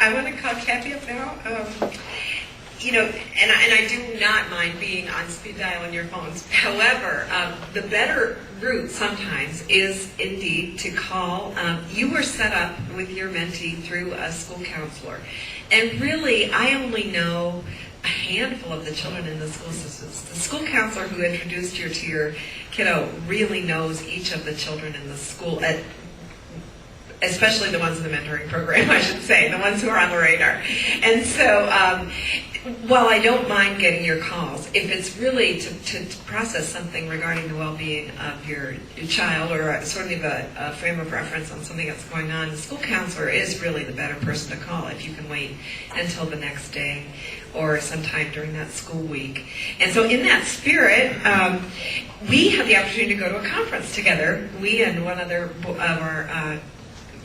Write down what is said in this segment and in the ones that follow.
I want to call Kathy up now. And I do not mind being on speed dial on your phones. However, the better route sometimes is indeed to call. You were set up with your mentee through a school counselor. And really, I only know a handful of the children in the school systems. The school counselor who introduced you to your kiddo really knows each of the children in the school, especially the ones in the mentoring program, I should say, the ones who are on the radar. And so, while I don't mind getting your calls, if it's really to process something regarding the well-being of your child or sort of a frame of reference on something that's going on, the school counselor is really the better person to call if you can wait until the next day or sometime during that school week. And so in that spirit, we had the opportunity to go to a conference together. We and one other of our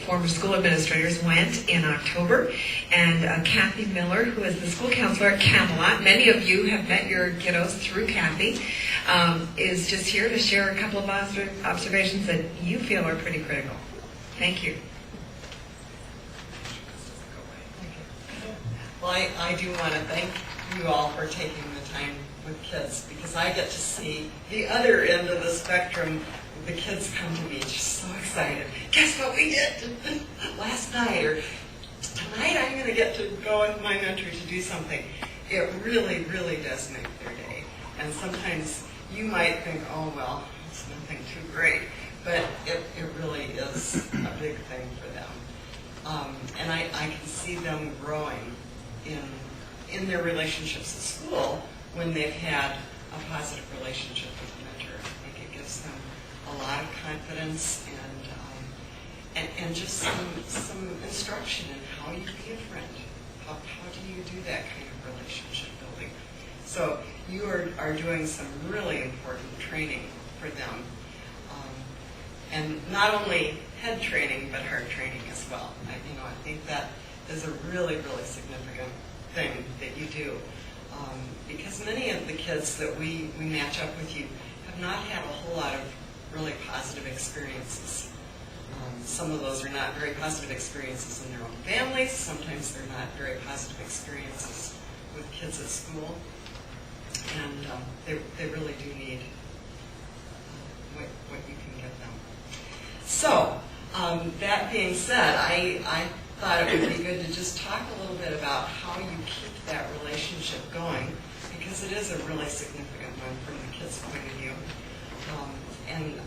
former school administrators went in October, and Kathy Miller, who is the school counselor at Camelot, many of you have met your kiddos through Kathy, is just here to share a couple of observations that you feel are pretty critical. Thank you. Well, I do want to thank you all for taking the time with kids, because I get to see the other end of the spectrum. The kids come to me just so excited. Guess what we did last night? Or tonight I'm going to get to go with my mentor to do something. It really, really does make their day. And sometimes you might think, oh, well, it's nothing too great. But it really is a big thing for them. And I can see them growing in their relationships at school when they've had a positive relationship with a mentor. I think it gives them a lot of confidence and just some instruction in how you be a friend. How do you do that kind of relationship building? So you are doing some really important training for them. And not only head training, but heart training as well. I think that is a really, really significant thing that you do. Because many of the kids that we match up with you have not had a whole lot of really positive experiences. Some of those are not very positive experiences in their own families. Sometimes they're not very positive experiences with kids at school. And they really do need what you can give them. So, that being said, I thought it would be good to just talk a little bit about how you keep that relationship going, because it is a really significant one from the kids' point of view. And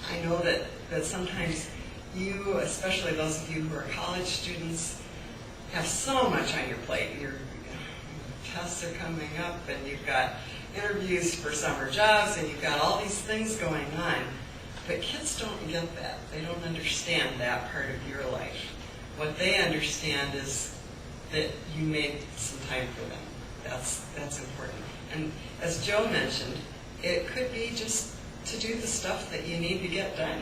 I know that sometimes you, especially those of you who are college students, have so much on your plate. Your tests are coming up, and you've got interviews for summer jobs, and you've got all these things going on. But kids don't get that. They don't understand that part of your life. What they understand is that you made some time for them. That's important. And as Joe mentioned, it could be just to do the stuff that you need to get done.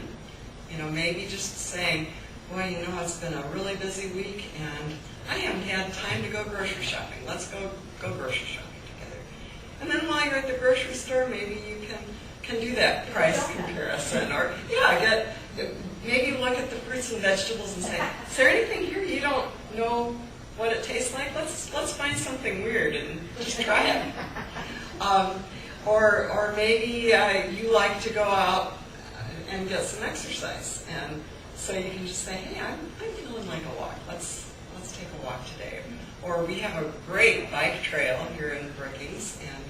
Maybe just saying, boy, it's been a really busy week, and I haven't had time to go grocery shopping. Let's go grocery shopping together. And then while you're at the grocery store, maybe you can do that price comparison, or maybe look at the fruits and vegetables and say, is there anything here you don't know what it tastes like? Let's find something weird and just try it. Or maybe you like to go out and get some exercise, and so you can just say, hey, I'm feeling like a walk. Let's take a walk today. Or we have a great bike trail here in Brookings, and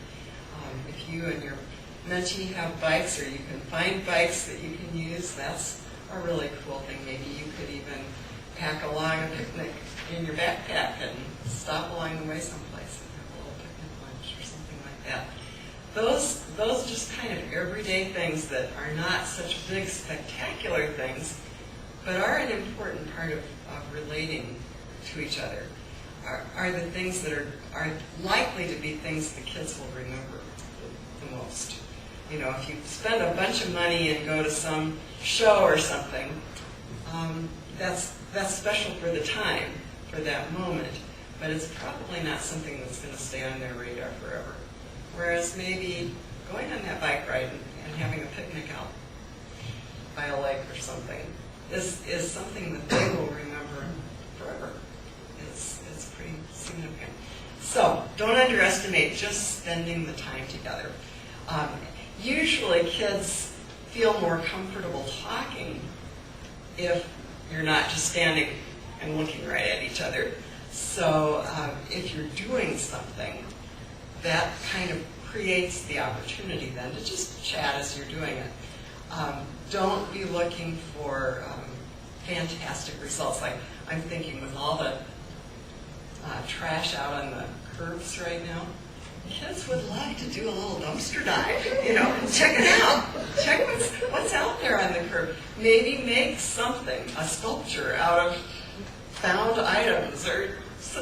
if you and your mentee have bikes, or you can find bikes that you can use, that's a really cool thing. Maybe you could even pack along a picnic in your backpack and stop along the way someplace and have a little picnic lunch or something like that. Those just kind of everyday things that are not such big, spectacular things, but are an important part of relating to each other, are the things that are likely to be things the kids will remember the most. If you spend a bunch of money and go to some show or something, that's special for the time, for that moment, but it's probably not something that's going to stay on their radar forever. Whereas maybe going on that bike ride and having a picnic out by a lake or something is something that they will remember forever. It's don't underestimate just spending the time together. Usually kids feel more comfortable talking if you're not just standing and looking right at each other. So if you're doing something, that kind of creates the opportunity then to just chat as you're doing it. Don't be looking for fantastic results. Like I'm thinking with all the trash out on the curbs right now, kids would love to do a little dumpster dive, check it out. Check what's out there on the curb. Maybe make something, a sculpture out of found items or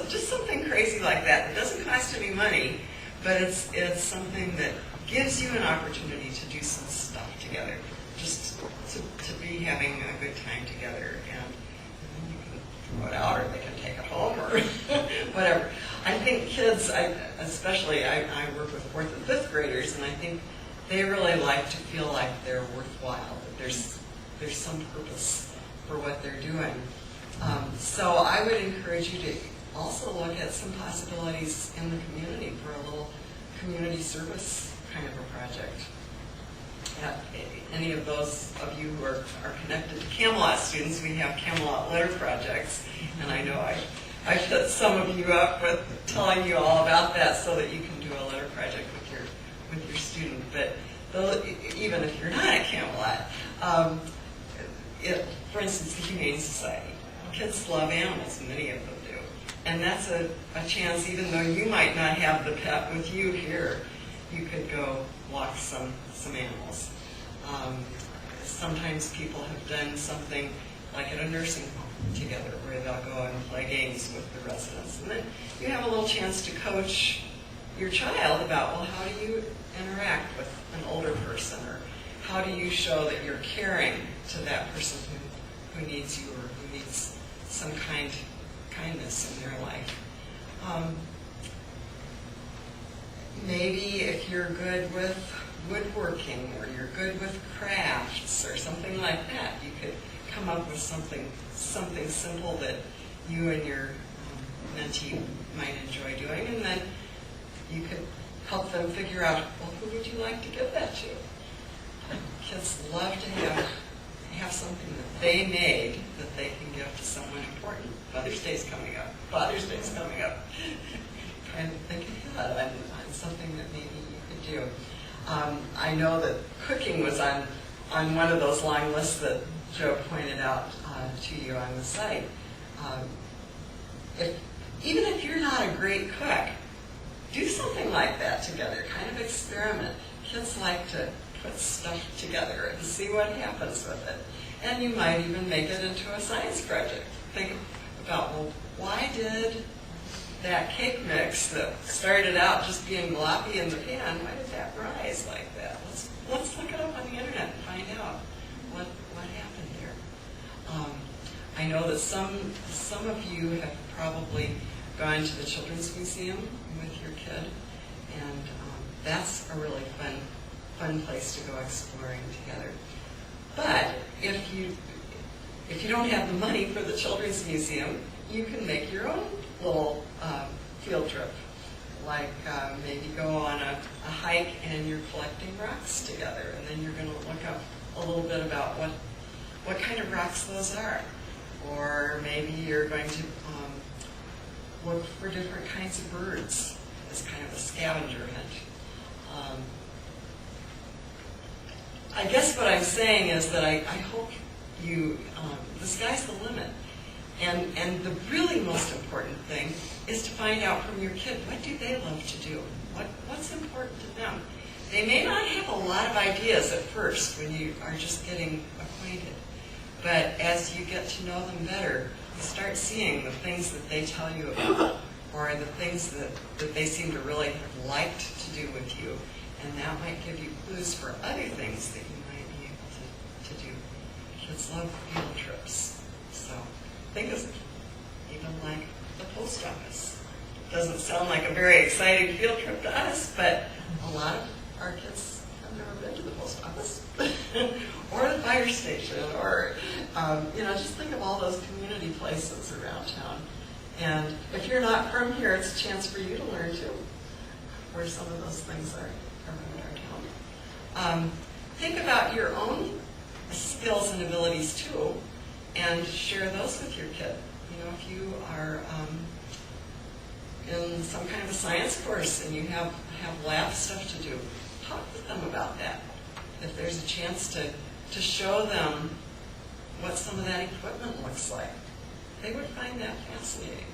just something crazy like that. It doesn't cost any money, but it's something that gives you an opportunity to do some stuff together, just to be having a good time together. And then you can throw it out or they can take it home or whatever. I think kids, especially I work with 4th and 5th graders, and I think they really like to feel like they're worthwhile, that there's some purpose for what they're doing. So I would encourage you to also look at some possibilities in the community for a little community service kind of a project. Any of those of you who are connected to Camelot students, we have Camelot letter projects, and I know I set some of you up with telling you all about that so that you can do a letter project with your student. But even if you're not at Camelot, for instance, the Humane Society, kids love animals, many of them do, and that's a chance. Even though you might not have the pet with you here, you could go walk some animals. Sometimes people have done something like at a nursing home together where they'll go and play games with the residents. And then you have a little chance to coach your child about, well, how do you interact with an older person, or how do you show that you're caring to that person who needs you or who needs some kindness in their life. Maybe if you're good with woodworking or you're good with crafts or something like that, you could come up with something simple that you and your mentee might enjoy doing, and then you could help them figure out, well, who would you like to give that to? Kids love to have something that they made that they can give to someone important. Mother's Day's coming up. Father's Day's coming up. Trying to think ahead on something that maybe you could do. I know that cooking was on one of those long lists that Joe pointed out to you on the site. Even if you're not a great cook, do something like that together. Kind of experiment. Kids like to put stuff together and see what happens with it. And you might even make it into a science project. Think about, well, why did that cake mix that started out just being gloppy in the pan, why did that rise like that? Let's look it up on the internet and find out what happened there. I know that some of you have probably gone to the Children's Museum with your kid, and that's a really fun place to go exploring together. But if you don't have the money for the Children's Museum, you can make your own little field trip. Like maybe go on a hike and you're collecting rocks together, and then you're going to look up a little bit about what kind of rocks those are. Or maybe you're going to look for different kinds of birds as kind of a scavenger hunt. I guess what I'm saying is that I hope the sky's the limit. And the really most important thing is to find out from your kid, what do they love to do? What's important to them? They may not have a lot of ideas at first when you are just getting acquainted. But as you get to know them better, you start seeing the things that they tell you about, or the things that they seem to really have liked to do with you. And that might give you clues for other things that you might be able to do. Kids love field trips. So think of it, even like the post office. Doesn't sound like a very exciting field trip to us, but a lot of our kids have never been to the post office or the fire station, or just think of all those community places around town. And if you're not from here, it's a chance for you to learn too, where some of those things are in our town. Think about your own skills and abilities too, and share those with your kid. You know, if you are in some kind of a science course and you have lab stuff to do, talk with them about that. If there's a chance to show them what some of that equipment looks like, they would find that fascinating.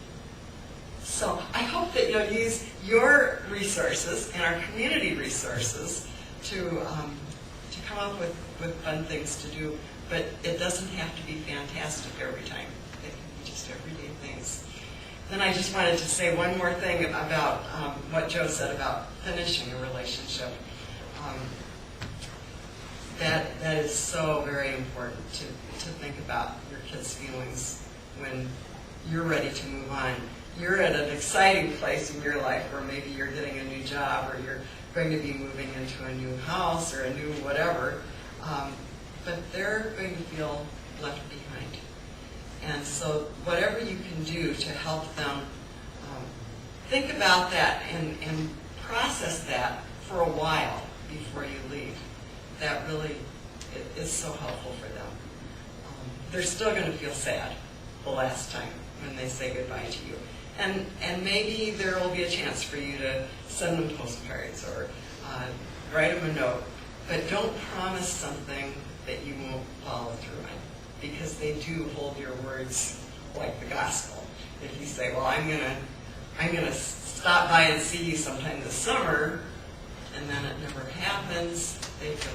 So I hope that you'll use your resources and our community resources to come up with fun things to do, but it doesn't have to be fantastic every time. It can be just everyday things. Then I just wanted to say one more thing about what Joe said about finishing a relationship. That is so very important to think about your kids' feelings when you're ready to move on. You're at an exciting place in your life where maybe you're getting a new job or you're going to be moving into a new house or a new whatever, but they're going to feel left behind. And so whatever you can do to help them think about that and process that for a while before you leave, that really is so helpful for them. They're still going to feel sad the last time when they say goodbye to you. And maybe there will be a chance for you to send them postcards or write them a note. But don't promise something that you won't follow through on, because they do hold your words like the gospel. If you say, well, I'm gonna stop by and see you sometime this summer, and then it never happens, they feel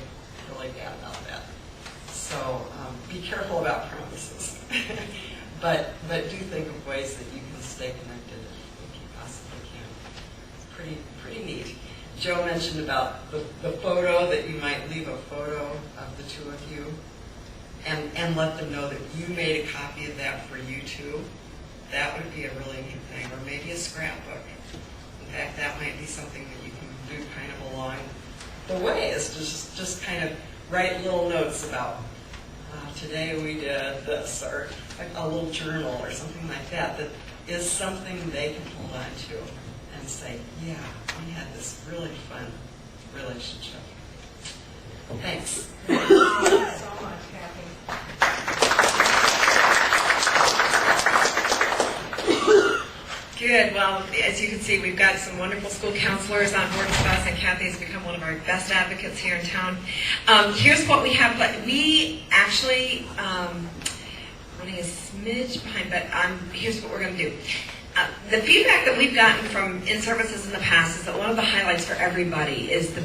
really bad about that. So be careful about promises. But do think of ways that you can stay connected if you possibly can. It's pretty neat. Joe mentioned about the photo, that you might leave a photo of the two of you and let them know that you made a copy of that for you too. That would be a really neat thing. Or maybe a scrapbook. In fact, that might be something that you can do kind of along the way, is to just kind of write little notes about today we did this, or like a little journal or something like that, that is something they can hold on to and say, yeah, we had this really fun relationship. Thanks. Thank you so much, Kathy. Good. Well, as you can see, we've got some wonderful school counselors on board with us, and Kathy's become one of our best advocates here in town. Here's what we have. But we actually running a smidge behind, but here's what we're going to do. The feedback that we've gotten from InServices in the past is that one of the highlights for everybody is the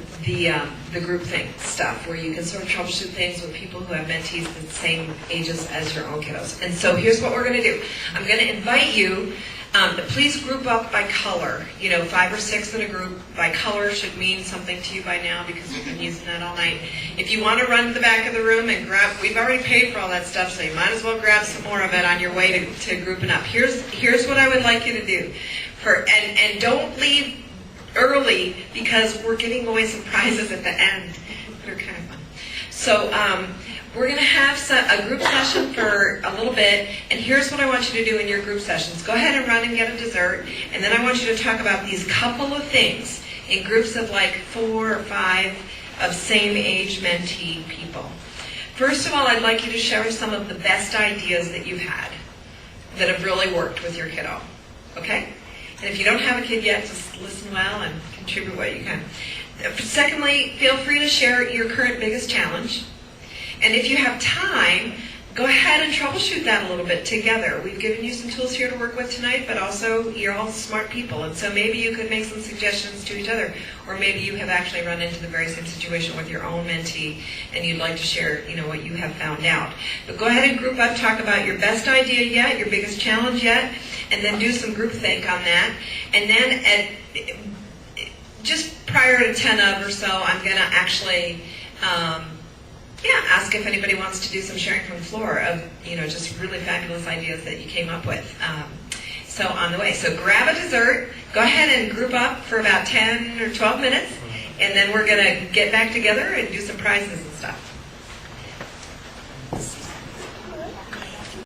group thing stuff, where you can sort of troubleshoot things with people who have mentees the same ages as your own kiddos. And so here's what we're going to do. I'm going to invite you to please group up by color. 5 or 6 in a group by color should mean something to you by now, because we've been using that all night. If you want to run to the back of the room and grab, we've already paid for all that stuff, so you might as well grab some more of it on your way to grouping up. Here's what I would like you to do. And don't leave early, because we're giving away some prizes at the end that are kind of fun. So we're going to have a group session for a little bit, and here's what I want you to do in your group sessions. Go ahead and run and get a dessert, and then I want you to talk about these couple of things in groups of like 4 or 5 of same age mentee people. First of all, I'd like you to share some of the best ideas that you've had that have really worked with your kiddo. Okay? And if you don't have a kid yet, just listen well and contribute what you can. Secondly, feel free to share your current biggest challenge. And if you have time, go ahead and troubleshoot that a little bit together. We've given you some tools here to work with tonight, but also you're all smart people, and so maybe you could make some suggestions to each other, or maybe you have actually run into the very same situation with your own mentee, and you'd like to share, what you have found out. But go ahead and group up, talk about your best idea yet, your biggest challenge yet, and then do some groupthink on that. And then just prior to 10 of or so, I'm going to actually ask if anybody wants to do some sharing from the floor of, just really fabulous ideas that you came up with. So on the way. So grab a dessert, go ahead and group up for about 10 or 12 minutes, and then we're going to get back together and do some prizes and stuff.